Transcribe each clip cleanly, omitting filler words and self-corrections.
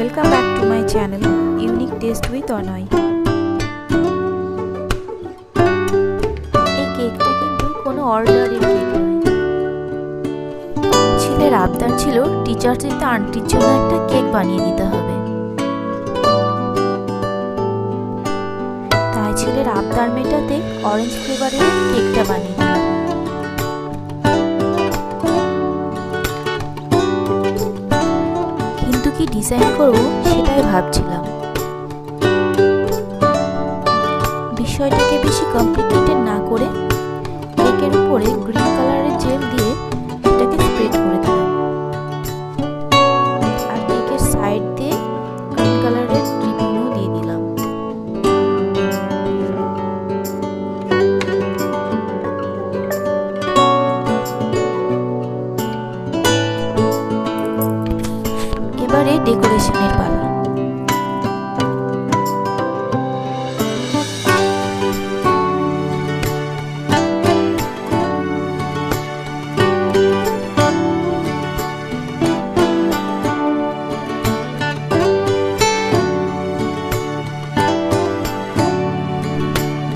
Welcome back to my channel unique taste with Anay. এই কেকটা কিন্তু কোনো অর্ডারের কেক নয়। ছেলের আবদার ছিল টিচার্স ডেতে আন্টির জন্য একটা কেক বানিয়ে দিতে হবে, তাই ছেলের আবদার মেটাতে অরেঞ্জ ফ্লেভারের কেকটা বানিয়ে দিলাম। কিন্তু কি ডিজাইন করবো সেটাই ভাবছিলাম। বিষয়টাকে বেশি কমপ্লিকেটেড না করে কেকের উপরে গ্রিন কালারের জেল দিয়ে এটাকে স্প্রেড করে দিলাম, আর কেকের সাইড দিয়ে গ্রিন কালারের রিবনও দিয়ে দিলাম। এবারে ডেকোরেশনের পালা।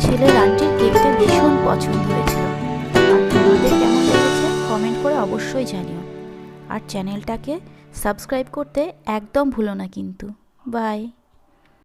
ছেলের আন্টির কেকটা ভীষণ পছন্দ হয়েছিল। আর তোমাদের কেমন লেগেছে কমেন্ট করে অবশ্যই জানিও, আর চ্যানেলটাকে সাবস্ক্রাইব করতে একদম ভুলো না কিন্তু। বাই।